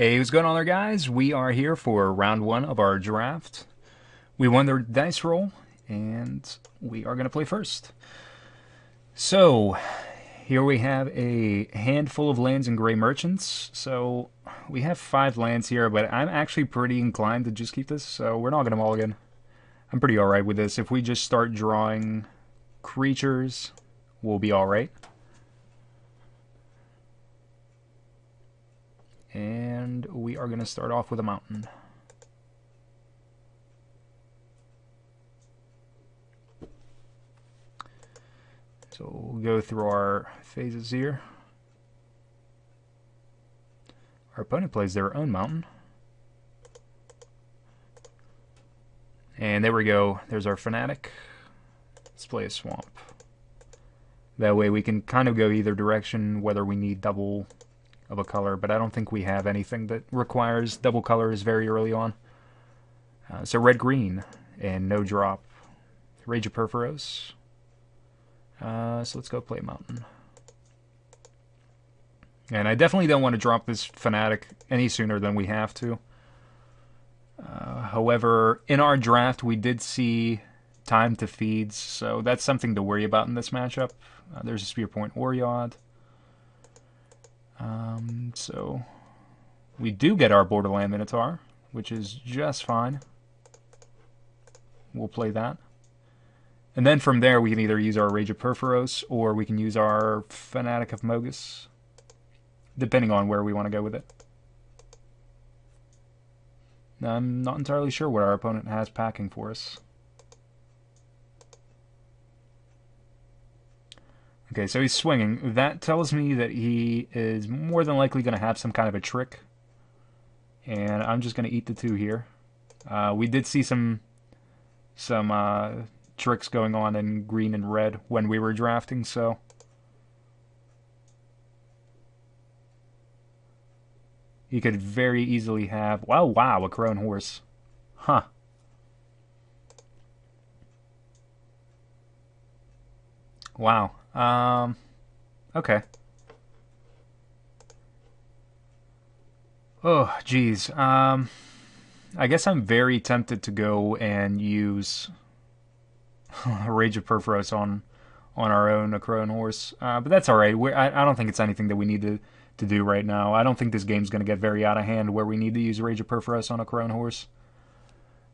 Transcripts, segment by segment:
Hey, what's going on there, guys? We are here for round one of our draft. We won the dice roll, and we are going to play first. So, here we have a handful of lands and gray merchants. So, we have 5 lands here, but I'm actually pretty inclined to just keep this, so we're not going to mulligan. I'm pretty alright with this. If we just start drawing creatures, we'll be alright. And we are going to start off with a mountain. So we'll go through our phases here. Our opponent plays their own mountain. And there we go. There's our fanatic. Let's play a swamp. That way we can kind of go either direction, whether we need double of a color, but I don't think we have anything that requires double colors very early on. So red-green and no drop. Rage of Perforos. So let's go play Mountain. And I definitely don't want to drop this Fanatic any sooner than we have to. However, in our draft we did see time to feeds, so that's something to worry about in this matchup. There's a Spear Point Oreod. So we do get our Borderland Minotaur, which is just fine. We'll play that. And then from there we can either use our Rage of Perforos or we can use our Fanatic of Mogus, depending on where we want to go with it. I'm not entirely sure what our opponent has packing for us. Okay, so he's swinging. That tells me that he is more than likely going to have some kind of a trick. And I'm just going to eat the 2 here. We did see some tricks going on in green and red when we were drafting, so he could very easily have... Wow, a Crone Horse. Huh. Wow. Okay. Oh, geez. I guess I'm very tempted to go and use Rage of Perforos on our own Crone Horse. But that's alright. I don't think it's anything that we need to do right now. I don't think this game's going to get very out of hand where we need to use Rage of Perforos on a Crone Horse.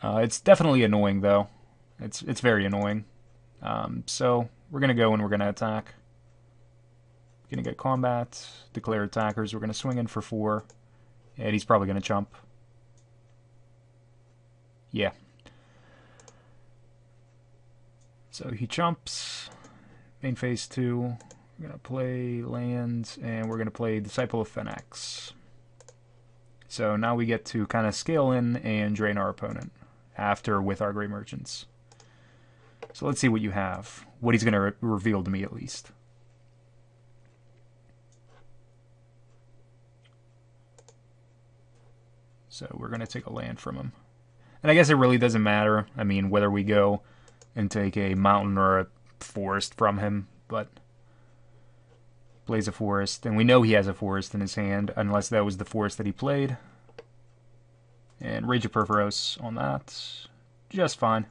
It's definitely annoying, though. It's very annoying. So we're going to go and we're going to attack. We're going to get combat, declare attackers. We're going to swing in for 4. And he's probably going to chump. Yeah. So he chumps. Main phase 2. We're going to play lands, and we're going to play Disciple of Phoenix. So now we get to kind of scale in and drain our opponent after with our Grey Merchants. So let's see what you have. What he's going to reveal to me, at least. So we're going to take a land from him. And I guess it really doesn't matter. I mean, whether we go and take a mountain or a forest from him, but plays a forest. And we know he has a forest in his hand, unless that was the forest that he played. And Rage of Perforos on that. Just fine.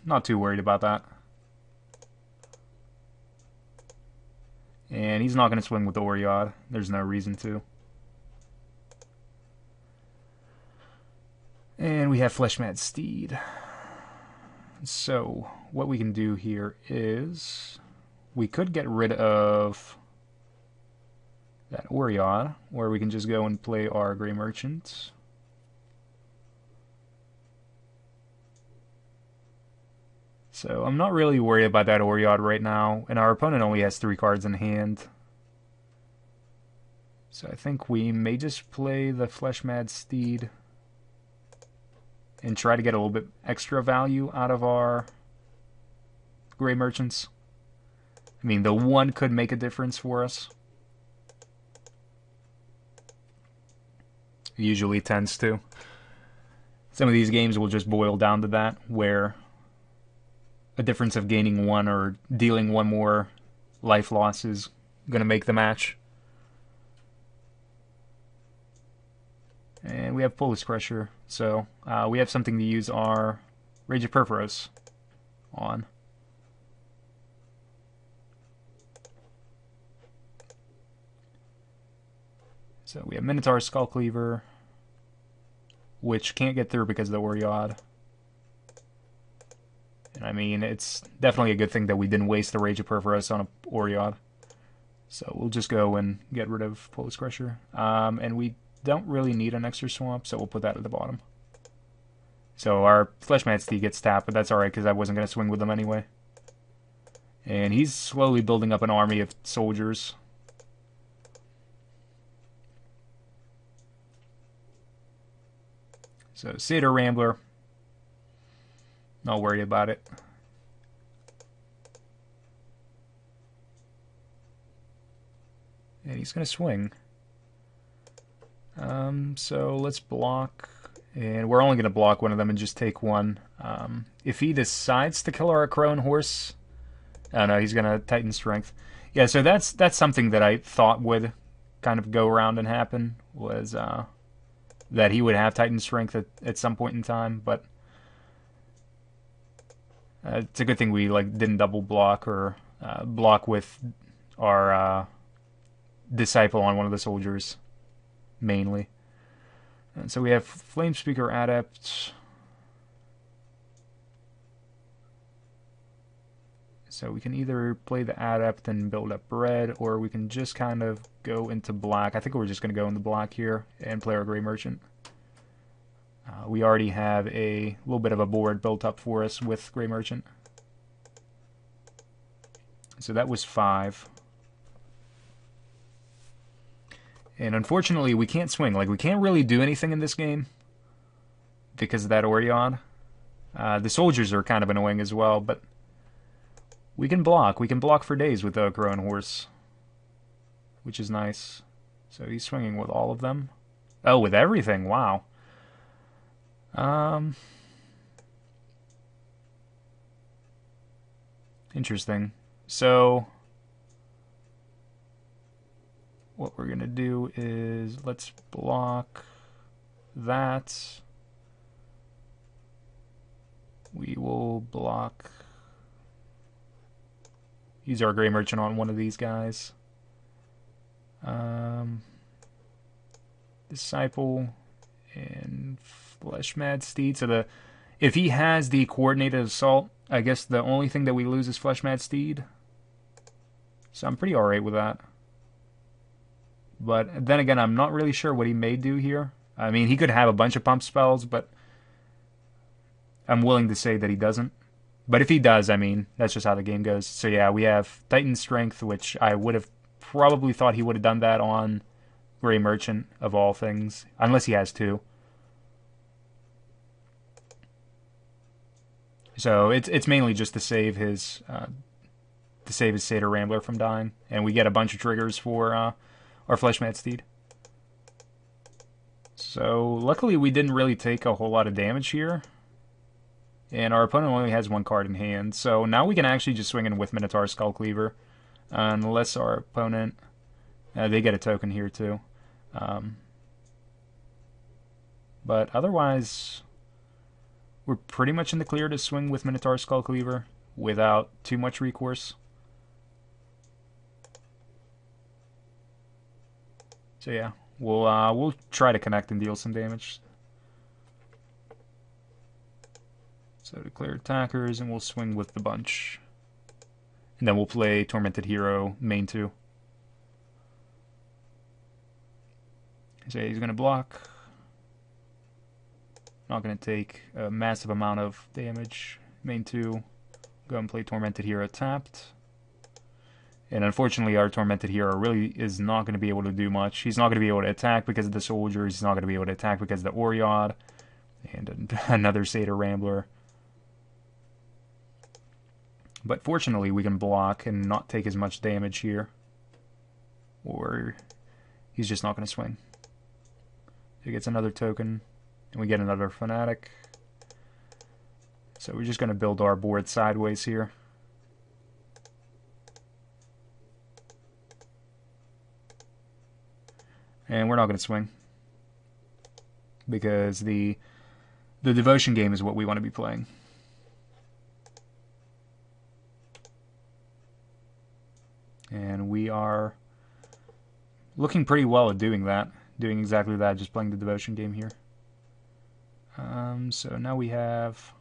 Not too worried about that. And he's not going to swing with the Oreod. There's no reason to. And we have Fleshmad Steed. So, what we can do here is... we could get rid of that Oreod, or we can just go and play our Grey Merchant. So I'm not really worried about that Oreod right now, and our opponent only has 3 cards in hand. So I think we may just play the Fleshmad Steed and try to get a little bit extra value out of our Grey Merchants. I mean, the 1 could make a difference for us. It usually tends to. Some of these games will just boil down to that, where a difference of gaining 1 or dealing 1 more life loss is going to make the match. And we have Polis Crusher, so we have something to use our Rage of Perforos on. So we have Minotaur Skull Cleaver, which can't get through because of the Oreod. And I mean, it's definitely a good thing that we didn't waste the Rage of Perforos on a Oreod. So we'll just go and get rid of Polis Crusher. And we don't really need an extra swamp, so we'll put that at the bottom. So our Fleshmad Steed gets tapped, but that's alright because I wasn't going to swing with them anyway. And he's slowly building up an army of soldiers. So Satyr Rambler, not worried about it. And he's going to swing. So let's block. And we're only going to block one of them and just take one. If he decides to kill our Crone Horse... Oh no, he's going to Titan Strength. Yeah, so that's something that I thought would kind of go around and happen. Was that he would have Titan Strength at some point in time. But it's a good thing we didn't double block or block with our Disciple on one of the soldiers, mainly. And so we have Flame Speaker Adept. So we can either play the Adept and build up red, or we can just kind of go into black. I think we're just going to go into black here and play our Grey Merchant. We already have a little bit of a board built up for us with Grey Merchant. So that was 5. And unfortunately, we can't swing. We can't really do anything in this game because of that Oreod. The soldiers are kind of annoying as well, but we can block. We can block for days with the Crone Horse, which is nice. So he's swinging with all of them. Oh, with everything. Wow. Interesting. So what we're going to do is let's block that. We will block... Use our Grey Merchant on one of these guys. Disciple and Fleshmad Steed. So if he has the Coordinated Assault, I guess the only thing that we lose is Fleshmad Steed. So I'm pretty alright with that. But then again, I'm not really sure what he may do here. I mean, he could have a bunch of pump spells, but I'm willing to say that he doesn't. But if he does, I mean, that's just how the game goes. So yeah, we have Titan Strength, which I would have probably thought he would have done that on Grey Merchant, of all things. Unless he has 2. So it's mainly just to save his Satyr Rambler from dying. And we get a bunch of triggers for our Fleshmad Steed. So luckily we didn't really take a whole lot of damage here. And our opponent only has 1 card in hand. So now we can actually just swing in with Minotaur Skull Cleaver. Unless our opponent... they get a token here too. But otherwise, we're pretty much in the clear to swing with Minotaur Skull Cleaver without too much recourse. So yeah, we'll try to connect and deal some damage. So declare attackers, and we'll swing with the bunch. And then we'll play Tormented Hero main 2. So he's going to block. Not going to take a massive amount of damage. Main 2. Go and play Tormented Hero tapped. And unfortunately, our Tormented Hero really is not going to be able to do much. He's not going to be able to attack because of the soldiers. He's not going to be able to attack because of the Oreod. And another Satyr Rambler. But fortunately, we can block and not take as much damage here. Or he's just not going to swing. He gets another token, and we get another Fanatic. So we're just going to build our board sideways here. And we're not going to swing. because the devotion game is what we want to be playing. And we are looking pretty well at doing that. Doing exactly that, just playing the devotion game here. So now we have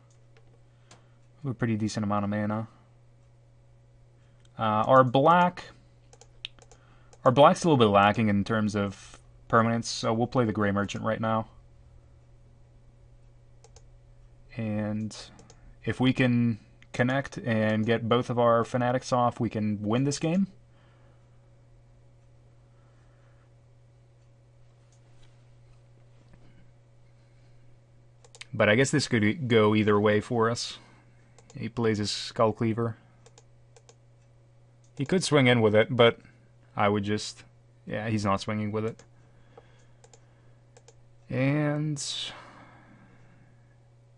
a pretty decent amount of mana. Our black's a little bit lacking in terms of permanence, so we'll play the Gray Merchant right now. And if we can connect and get both of our Fanatics off, we can win this game. But I guess this could go either way for us. He plays his Skull Cleaver. He could swing in with it, but I would just... yeah, he's not swinging with it. And...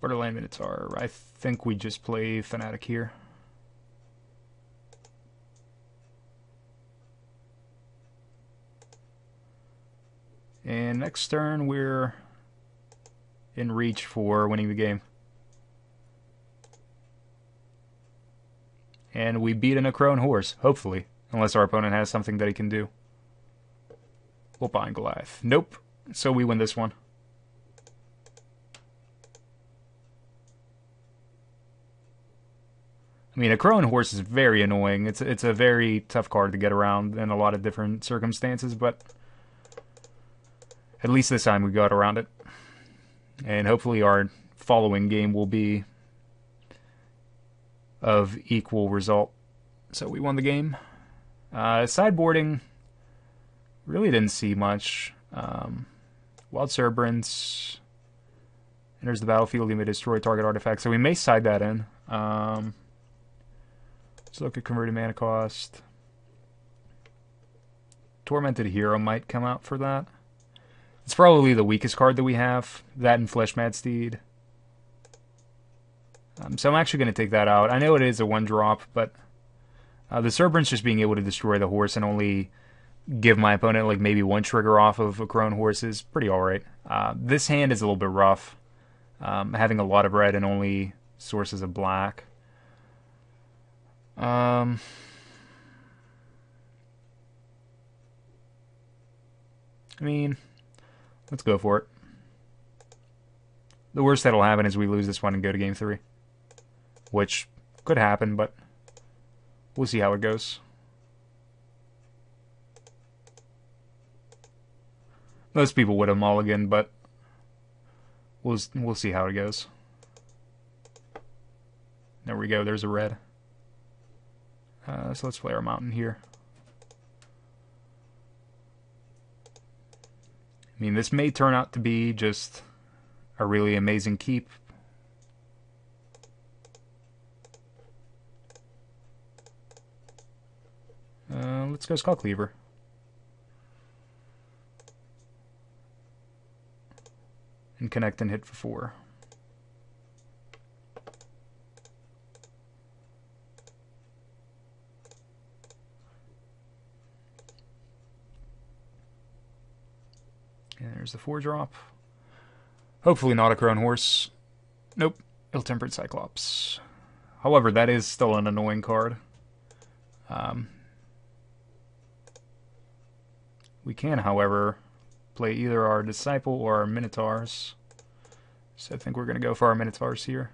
Borderland Minotaur. I think we just play Fanatic here. And next turn we're in reach for winning the game. And we beat a Necrone horse, hopefully. Unless our opponent has something that he can do. We'll bind Goliath. Nope. So we win this one. I mean, a Crone horse is very annoying. It's a very tough card to get around in a lot of different circumstances, but at least this time we got around it. And hopefully our following game will be of equal result. So we won the game. Sideboarding, really didn't see much. Wild Cerberus enters the battlefield, you may destroy target artifact. So we may side that in. Let's look at converted mana cost. Tormented Hero might come out for that. It's probably the weakest card that we have. That and Flesh Mad Steed. So I'm actually going to take that out. I know it is a 1-drop, but the Cerberus just being able to destroy the horse and only give my opponent like maybe 1 trigger off of a Crone horse is pretty alright. This hand is a little bit rough. Having a lot of red and only sources of black. I mean, let's go for it. The worst that'll happen is we lose this one and go to game 3. Which could happen, but we'll see how it goes. Most people would have mulliganed, but we'll see how it goes. There we go, there's a red. So let's play our mountain here. I mean, this may turn out to be just a really amazing keep. Let's go Skull Cleaver. And connect and hit for 4. And there's the 4-drop. Hopefully not a Crone horse. Nope. Ill-Tempered Cyclops. However, that is still an annoying card. We can, however, play either our Disciple or our Minotaurs. So I think we're going to go for our Minotaurs here.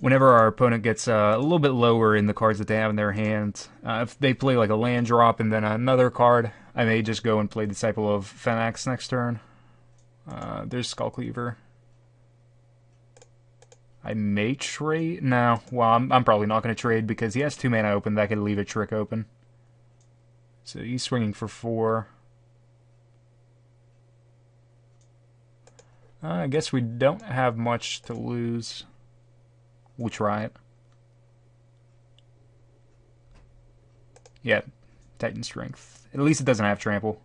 Whenever our opponent gets a little bit lower in the cards that they have in their hand, if they play like a land drop and then another card, I may just go and play Disciple of Phalanx next turn. There's Skull Cleaver. I may trade. No, well, I'm probably not going to trade because he has 2 mana open that could leave a trick open. So he's swinging for 4. I guess we don't have much to lose. We'll try it. Yeah, Titan Strength. At least it doesn't have Trample.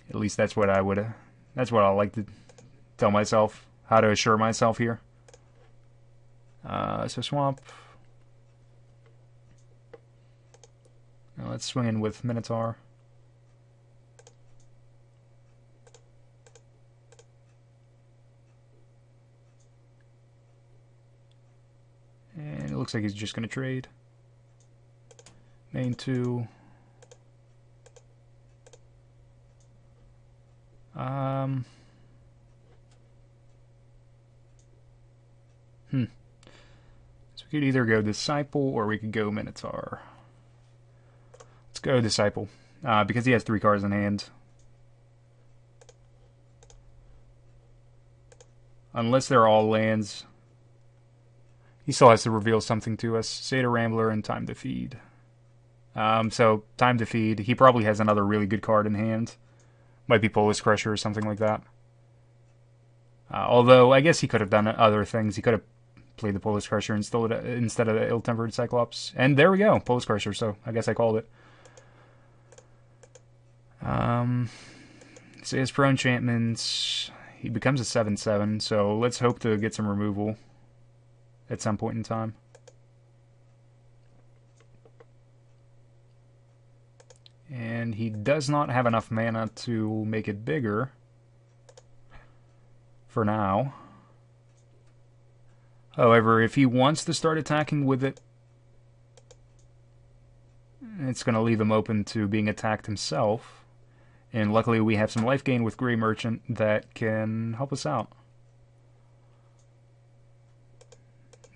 At least that's what I would. That's what I like to tell myself, how to assure myself here. So Swamp. Now let's swing in with Minotaur. And it looks like he's just going to trade. Main 2. So we could either go Disciple or we could go Minotaur. Let's go Disciple, because he has 3 cards in hand. Unless they're all lands, he still has to reveal something to us. Satyr Rambler and Time to Feed. So, Time to Feed. He probably has another really good card in hand. Might be Polis Crusher or something like that. Although, I guess he could have done other things. He could have played the Polis Crusher instead of the Ill-Tempered Cyclops. And there we go, Polis Crusher, so I guess I called it. So he has Pro Enchantments. He becomes a 7/7, so let's hope to get some removal at some point in time. And he does not have enough mana to make it bigger for now. However, if he wants to start attacking with it, it's going to leave him open to being attacked himself. And luckily we have some life gain with Grey Merchant that can help us out.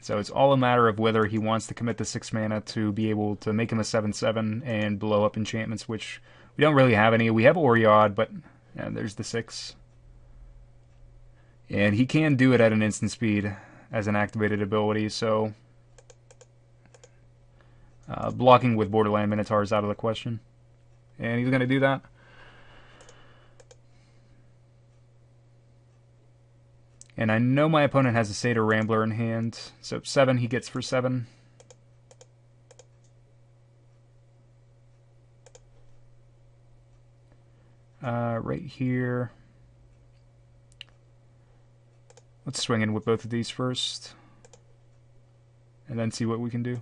So it's all a matter of whether he wants to commit the 6 mana to be able to make him a 7/7 and blow up enchantments, which we don't really have any. We have Oriod, but yeah, there's the 6. And he can do it at an instant speed as an activated ability, so blocking with Borderland Minotaur is out of the question. And he's going to do that. And I know my opponent has a Satyr Rambler in hand, so 7 he gets for 7. Right here. Let's swing in with both of these first, and then see what we can do.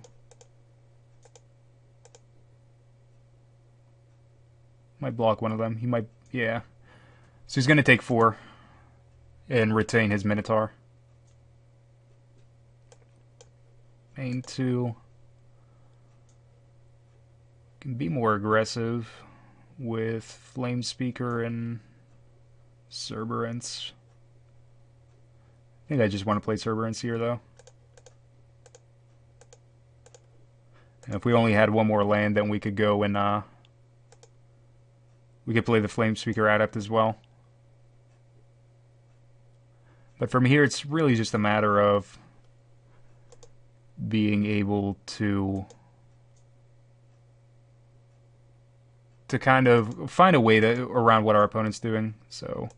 Might block one of them. He might, yeah. So he's going to take 4 and retain his Minotaur. Main 2. Can be more aggressive with Flame Speaker and Cerberus. I think I just want to play Cerberus here, though. And if we only had one more land, then we could go and we could play the Flame Speaker Adept as well. But from here, it's really just a matter of being able to kind of find a way around what our opponent's doing. So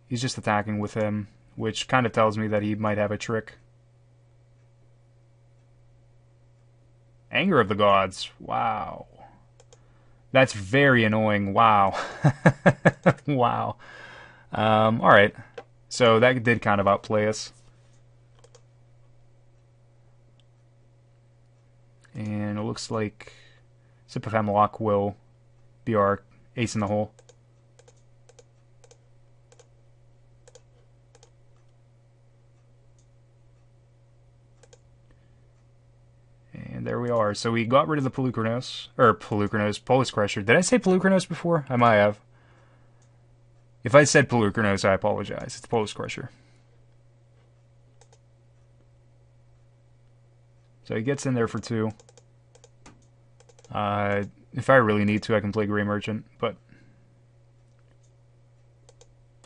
he's just attacking with him, which kind of tells me that he might have a trick. Anger of the Gods. Wow. That's very annoying. Wow. Wow. Alright. So that did kind of outplay us. And it looks like Sip of Hemlock will be our ace in the hole. And there we are. So we got rid of the Polis Crusher. Did I say Pelucranos before? I might have. If I said Pelucranos, I apologize. It's Polis Crusher. So he gets in there for 2. If I really need to, I can play Grey Merchant, but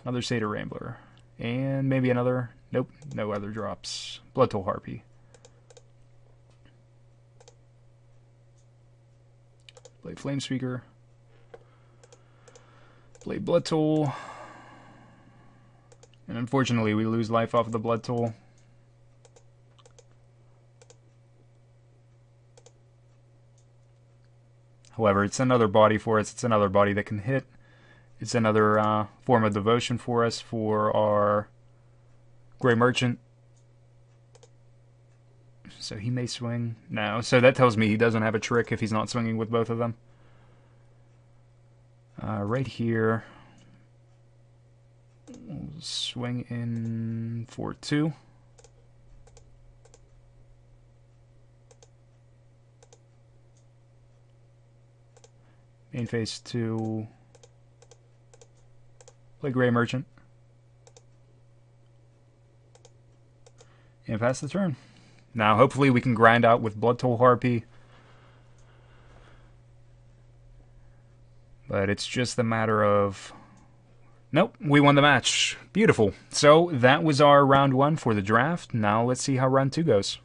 another Satyr Rambler. And maybe another... Nope, no other drops. Blood Toll Harpy. Play Flame Speaker. Play Blood Toll. And unfortunately, we lose life off of the Blood Toll. However, it's another body for us. It's another body that can hit. It's another form of devotion for us for our Grey Merchant. So he may swing. No, so that tells me he doesn't have a trick if he's not swinging with both of them. Right here, we'll swing in for 2. Main phase 2. Play Gray Merchant. And pass the turn. Now, hopefully we can grind out with Blood Toll Harpy. But it's just a matter of... Nope, we won the match. Beautiful. So that was our round 1 for the draft. Now let's see how round 2 goes.